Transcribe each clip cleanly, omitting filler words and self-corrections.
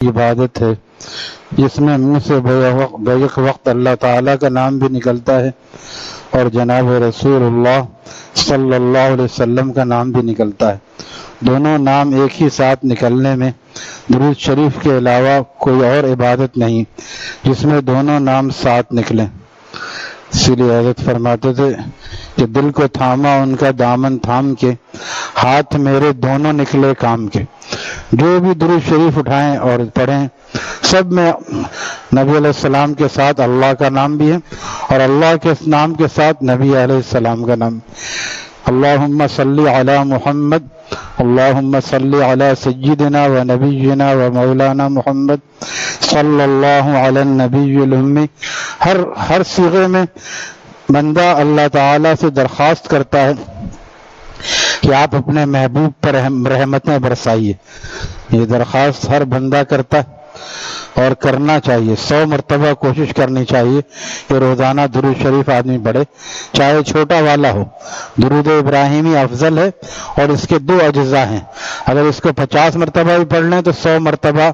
عبادت ہے جس میں منہ سے بیک وقت اللہ تعالیٰ کا نام بھی نکلتا ہے اور جناب رسول اللہ صلی اللہ علیہ وسلم کا نام بھی نکلتا ہے۔ دونوں نام ایک ہی ساتھ نکلنے میں درود شریف کے علاوہ کوئی اور عبادت نہیں جس میں دونوں نام ساتھ نکلیں۔ اسی لیے حضرت فرماتے تھے کہ دل کو تھاما ان کا دامن تھام کے، ہاتھ میرے دونوں نکلے کام کے۔ جو بھی درود شریف اٹھائیں اور پڑھیں سب میں نبی علیہ السلام کے ساتھ اللہ کا نام بھی ہے اور اللہ کے نام کے ساتھ نبی علیہ السلام کا نام۔ اللہم صلی علی محمد، اللہم صلی علی سیدنا و نبینا و مولانا محمد صلی اللہ علی النبی الامی۔ ہر صیغے میں بندہ اللہ تعالیٰ سے درخواست کرتا ہے کہ آپ اپنے محبوب پر رحمتیں برسائیے۔ یہ درخواست ہر بندہ کرتا ہے اور کرنا چاہیے، 100 مرتبہ کوشش کرنی چاہیے کہ روزانہ درود شریف آدمی پڑھے، چاہے چھوٹا والا ہو۔ درود ابراہیمی افضل ہے اور اس کے 2 اجزاء ہیں، اگر اس کو 50 مرتبہ بھی پڑھ لیں تو 100 مرتبہ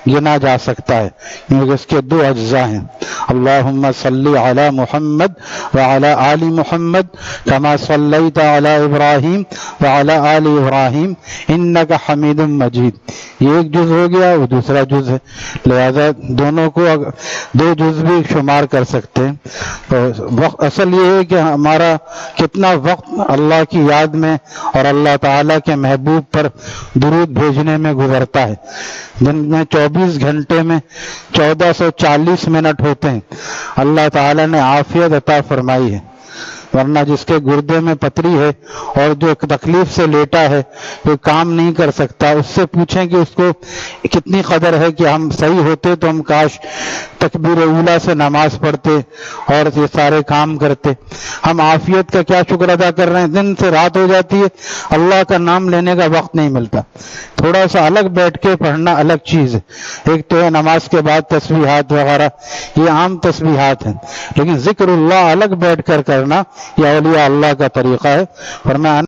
گنا جا سکتا ہے، کیونکہ اس کے 2 اجزاء ہیں۔ اللہم صلی علی محمد وعلی آل محمد کما صلیت علی ابراہیم وعلی آل ابراہیم انک حمید مجید۔ یہ ایک جز ہو گیا، وہ دوسرا جز ہے، لہذا دونوں کو 2 جز بھی شمار کر سکتے ہیں۔ تو اصل یہ ہے کہ ہمارا کتنا وقت اللہ کی یاد میں اور اللہ تعالیٰ کے محبوب پر درود بھیجنے میں گزرتا ہے۔ دن میں 24 گھنٹے میں 1440 منٹ ہوتے ہیں۔ اللہ تعالیٰ نے عافیت عطا فرمائی ہے، ورنہ جس کے گردے میں پتھری ہے اور جو تکلیف سے لیٹا ہے وہ کام نہیں کر سکتا، اس سے پوچھیں کہ اس کو کتنی قدر ہے کہ ہم صحیح ہوتے تو ہم کاش تکبیر اولیٰ سے نماز پڑھتے اور یہ سارے کام کرتے۔ ہم عافیت کا کیا شکر ادا کر رہے ہیں، دن سے رات ہو جاتی ہے، اللہ کا نام لینے کا وقت نہیں ملتا۔ تھوڑا سا الگ بیٹھ کے پڑھنا الگ چیز ہے، ایک تو ہے نماز کے بعد تسبیحات وغیرہ، یہ عام تسبیحات ہیں، لیکن ذکر اللہ الگ بیٹھ کر کرنا یہ اولیاء اللہ کا طریقہ ہے۔ فرمایا